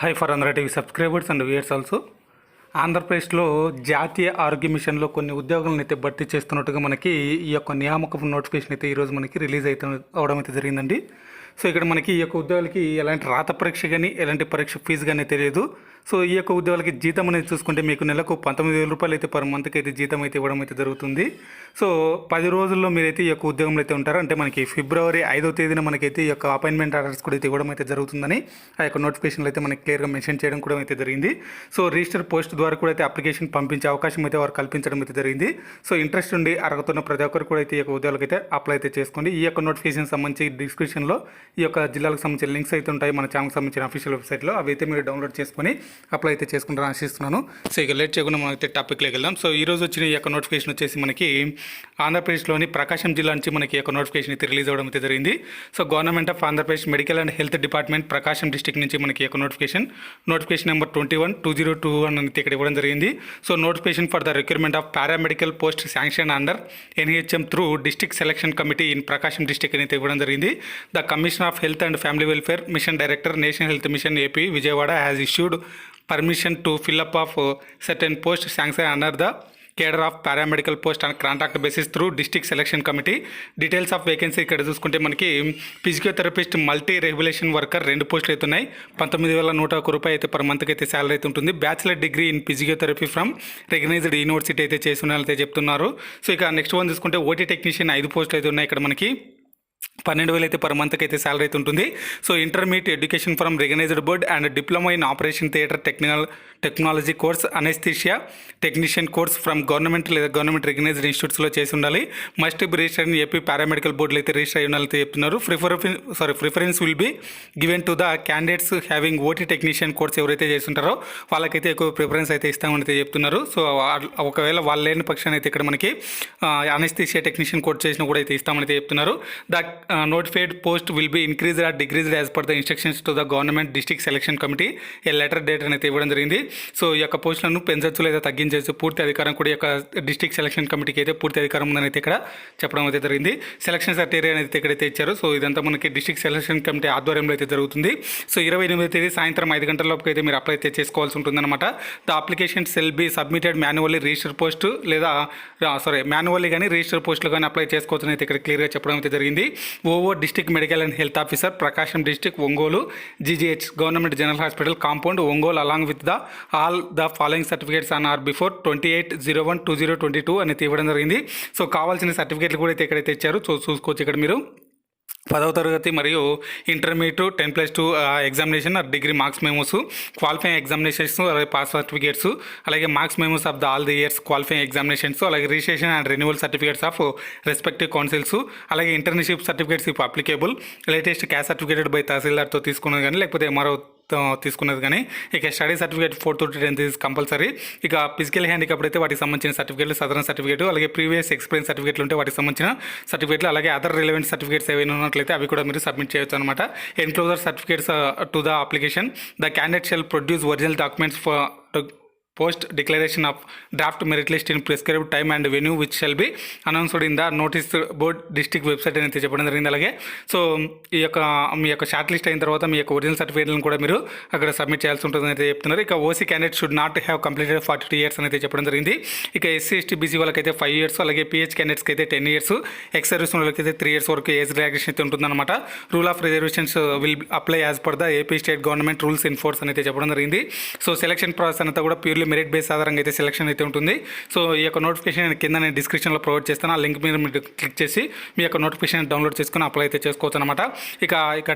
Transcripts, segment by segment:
High for Andhra TV subscribers and viewers also. ఆంధ్రప్రదేశ్లో జాతీయ ఆరోగ్య మిషన్లో కొన్ని ఉద్యోగాలను అయితే భర్తీ చేస్తున్నట్టుగా మనకి ఈ యొక్క నియామక నోటిఫికేషన్ అయితే ఈరోజు మనకి రిలీజ్ అవడం అయితే జరిగిందండి. సో ఇక్కడ మనకి ఈ యొక్క ఉద్యోగాలకి ఎలాంటి రాత పరీక్ష కానీ ఎలాంటి పరీక్ష ఫీజు కానీ తెలియదు. సో ఈ యొక్క ఉద్యోగాలకి జీతం అనేది చూసుకుంటే మీకు నెలకు 19,000 రూపాయలు అయితే పర్ మంత్కి అయితే జీతం అయితే ఇవ్వడం అయితే జరుగుతుంది. సో 10 రోజుల్లో మీరైతే ఈ యొక్క ఉద్యోగంలో అయితే ఉంటారు. అంటే మనకి ఫిబ్రవరి 5వ తేదీన మనకైతే ఈ యొక్క అపాయింట్మెంట్ ఆర్డర్స్ కూడా అయితే ఇవ్వడం అయితే జరుగుతుందని ఆ యొక్క నోటిఫికేషన్లో అయితే మనకి క్లియర్గా మెన్షన్ చేయడం కూడా అయితే జరిగింది. సో రిజిస్టర్ పోస్ట్ ద్వారా కూడా అయితే అప్లికేషన్ పంపించే అవకాశం అయితే వారు కల్పించడం అయితే జరిగింది. సో ఇంట్రెస్ట్ ఉండి అర్హతున్న ప్రతి ఒక్కరు కూడా అయితే ఈ యొక్క ఉద్యోగాలకు అయితే అప్లై అయితే చేసుకోండి. ఈ యొక్క నోటిఫికేషన్ సంబంధించి డిస్క్రిప్షన్లో ఈ యొక్క జిల్లాలకు సంబంధించిన లింక్స్ అయితే ఉంటాయి మన ఛానల్కి సంబంధించిన అఫీషియల్ వెబ్సైట్లో. అవి అయితే మీరు డౌన్లోడ్ చేసుకొని అప్లై అయితే చేసుకుంటారని ఆశిస్తున్నాను. సో ఇక లేట్ చేయకుండా మనం అయితే టాపిక్లోకి వెళ్దాం. సో ఈ రోజు వచ్చిన ఈ యొక్క నోటిఫికేషన్ వచ్చేసి మనకి ఆంధ్రప్రదేశ్లోని ప్రకాశం జిల్లా నుంచి మనకి ఈ యొక్క నోటిఫికేషన్ అయితే రిలీజ్ అవ్వడం అయితే జరిగింది. So government of Andhra Pradesh medical and health department Prakasam district నుంచి మనకి ఈ యొక్క నోటిఫికేషన్ నెంబర్ 21/2021 అయితే ఇక్కడ ఇవ్వడం జరిగింది. So notification for the recruitment of paramedical post sanction under NHM through district selection committee in Prakasam district అయితే ఇవ్వడం జరిగింది. The commission of health and family welfare mission director national health machine AP Vijayawada has issued permission to fill up of certain post sanction under the cadre of paramedical post on contract basis through district selection committee. Details of vacancy ఇక్కడ చూసుకుంటే మనకి physiotherapist multi regulation worker 2 పోస్టులు అయితే ఉన్నాయి. 19,101 రూపాయలు అయితే per మంత్కి అయితే శాలరీ అయితే ఉంటుంది. Bachelor degree in physiotherapy from recognised university అయితే చేసి ఉన్నారైతే చెప్తున్నారు. సో ఇక నెక్స్ట్ వన్ చూసుకుంటే ఓటీ టెక్నీషియన్ 5 పోస్టులు అయితే ఉన్నాయి. ఇక్కడ మనకి 12,000 అయితే పర్ మంత్కి అయితే శాలరీ అయితే ఉంటుంది. So intermediate education from recognised board and diploma in operation theatre technology course anaesthesia technician course from government లేదా గవర్నమెంట్ రికగ్నైజ్డ్ ఇన్స్టిట్యూట్స్లో చేసి ఉండాలి. Must be register in AP paramedical బోర్డులో అయితే రిజిస్టర్ అయి ఉండాలి చెప్తున్నారు. Preference will be given to the candidates having OT technician course ఎవరైతే చేస్తుంటారో వాళ్ళకైతే ఎక్కువ ప్రిఫరెన్స్ అయితే ఇస్తామని అయితే చెప్తున్నారు. సో ఒకవేళ వాళ్ళు లేని పక్షాన్ని అయితే ఇక్కడ మనకి అనెస్థీషియా టెక్నీషియన్ కోర్స్ చేసినా కూడా అయితే ఇస్తామని అయితే చెప్తున్నారు. The notified post will be increased or decreased as per the instructions to the government district selection committee a letter date అనేది ఇవ్వడం జరిగింది. సో ఈ యొక్క పోస్టులను పెంచవచ్చు లేదా తగ్గించవచ్చు పూర్తి అధికారం కూడా ఈ యొక్క డిస్ట్రిక్ట్ సెలక్షన్ కమిటీకి అయితే పూర్తి అధికారం ఉందని అయితే ఇక్కడ చెప్పడం అయితే జరిగింది. సెలక్షన్ క్రైటీరియా అనేది ఇక్కడైతే ఇచ్చారు. సో ఇదంతా మనకి డిస్ట్రిక్ట్ సెలక్షన్ కమిటీ ఆధ్వర్యంలో అయితే జరుగుతుంది. సో 28వ తేదీ సాయంత్రం 5 గంటల లోపు అయితే మీరు అప్లై అయితే చేసుకోవాల్సి ఉంటుందన్నమాట. The application cell be submitted manually register post లేదా మాన్యువల్లీ కానీ రిజిస్టర్ పోస్టులు కానీ అప్లై చేసుకోవచ్చు అయితే ఇక్కడ క్లియర్గా చెప్పడం అయితే జరిగింది. Ovo district medical and health officer Prakasam district Ongole GGH government general hospital compound Ongole along with the all the following certificates on are before 28/01/2022 అనేది ఇవ్వడం జరిగింది. సో కావాల్సిన సర్టిఫికేట్లు కూడా అయితే ఇక్కడైతే ఇచ్చారు. సో చూసుకోవచ్చు ఇక్కడ మీరు 10వ తరగతి మరియు intermediate 10+2 examination degree marks memos qualifying examinations అలాగే పాస్ సర్టిఫికేట్స్ అలాగే marks memos of the all the years qualifying examinations అలాగే registration and renewal certificates of respective councils అలాగే internship certificates if applicable latest caste certificate by తహసీల్దార్తో తీసుకున్నది కానీ లేకపోతే మరో తీసుకున్నది కానీ ఇక study certificate 4th to 10th is compulsory. ఇక ఫిజికల్ హ్యాండిక్యాప్ అయితే వాటికి సంబంధించిన సర్టిఫికేట్లు సదరన్ సర్టిఫికేట్ అలాగే ప్రీవియస్ ఎక్స్పీరియన్స్ సర్టిఫికేట్లు ఉంటే వాటికి సంబంధించిన సర్టిఫికేట్లు అలాగే అదర్ రిలవెంట్ సర్టిఫికేట్స్ ఏవైనా ఉన్నట్లయితే అవి కూడా మీరు సబ్మిట్ చేయొచ్చు అనమాట. Enclosure certificates to the application the candidate shall produce original documents for post declaration of draft merit list in prescribed time and venue which shall be announced in the notice board district website అనేది చెప్పడం జరిగింది. అలాగే so మీ యొక్క short list అయిన తర్వాత మీ యొక్క original సర్టిఫికేట్లను కూడా మీరు అక్కడ సబ్మిట్ చేయాల్సి ఉంటుందని అయితే చెప్తున్నారు. ఇక OC candidate should not have completed 42 years అని అయితే చెప్పడం జరిగింది. ఇక SC ST BC వాళ్ళకైతే 5 years అలాగే PH క్యాండిడేట్స్కి అయితే 10 years ఎక్స్ సర్వీస్ వాళ్ళకైతే 3 years వరకు ఏజ్ రిలాక్సేషన్ అయితే ఉంటుందన్నమాట. Rule of reservations will apply as per the AP state government rules in force అని అయితే చెప్పడం జరిగింది. సో సెలక్షన్ ప్రాసెస్ అంతా కూడా ప్యూర్లీ మెరిట్ బేస్ ఆధారంగా అయితే సెలక్షన్ అయితే ఉంటుంది. సో ఈ యొక్క నోటిఫికేషన్ కింద నేను డిస్క్రిప్షన్లో ప్రొవైడ్ చేస్తాను. ఆ లింక్ మీద మీరు క్లిక్ చేసి మీ యొక్క నోటిఫికేషన్ డౌన్లోడ్ చేసుకుని అప్లై అయితే చేసుకోవచ్చు అనమాట. ఇక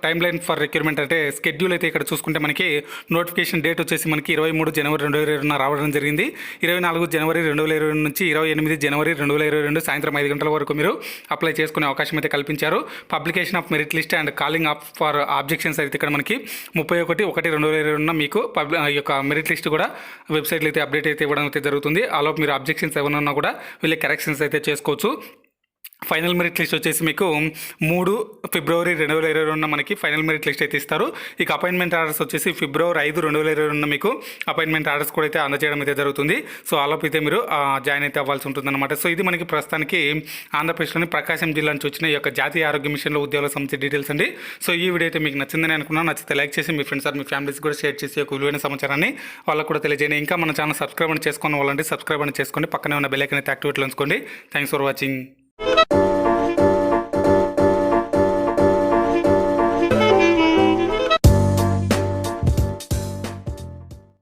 టైం లైన్ ఫర్ రిక్రూట్మెంట్ అంటే స్కెడ్యూల్ అయితే ఇక్కడ చూసుకుంటే మనకి నోటిఫికేషన్ డేట్ వచ్చేసి మనకి 23 జనవరి 2022 రావడం జరిగింది. 24 జనవరి 2022 నుంచి 28 జనవరి 2022 సాయంత్రం 5 గంటల వరకు మీరు అప్లై చేసుకునే అవకాశం అయితే కల్పించారు. Publication of merit list and calling up for objections అయితే ఇక్కడ మనకి 31/1/2022 మీకు ఈ యొక్క మెరిట్ లిస్ట్ కూడా వెబ్సైట్లో అయితే అప్డేట్ అయితే ఇవ్వడం అయితే జరుగుతుంది. ఆలోపు మీరు అబ్జెక్షన్స్ ఏమైనా ఉన్నా కూడా వీళ్ళకి కరెక్షన్స్ అయితే చేసుకోవచ్చు. ఫైనల్ మెరిట్ లిస్ట్ వచ్చేసి మీకు 3 ఫిబ్రవరి 2022 మనకి ఫైనల్ మెరిట్ లిస్ట్ అయితే ఇస్తారు. ఇక అపాయింట్మెంట్ ఆర్డర్స్ వచ్చేసి ఫిబ్రవరి 5, 2022 మీకు అపాయింట్మెంట్ ఆర్డర్స్ కూడా అయితే అందజేయడం అయితే జరుగుతుంది. సో ఆలోపు అయితే మీరు జాయిన్ అయితే అవ్వాల్సి ఉంటుందన్నమాట. సో ఇది మనకి ప్రస్తుతానికి ఆంధ్రప్రదేశ్లోని ప్రకాశం జిల్లా నుంచి వచ్చిన ఈ యొక్క జాతీయ ఆరోగ్య మిషన్లో ఉద్యోగాల సంబంధించిన డీటెయిల్స్ అండి. సో ఈ వీడియో అయితే మీకు నచ్చిందని అనుకున్నాను. నచ్చితే లైక్ చేసి మీ ఫ్రెండ్స్ మీ ఫ్యామిలీస్ కూడా షేర్ చేసి ఒక విలువైన సమాచారాన్ని వాళ్ళకు కూడా తెలియజేయండి. ఇంకా మన ఛానల్ సబ్స్క్రైబ్ అని చేసుకున్న వాళ్ళంటే సబ్స్క్రైబ్ అని చేసుకోండి. పక్కనే ఉన్న బెల్ ఐకాన్ అయితే యాక్టివేట్లో ఉంచుకోండి. Thanks for watching.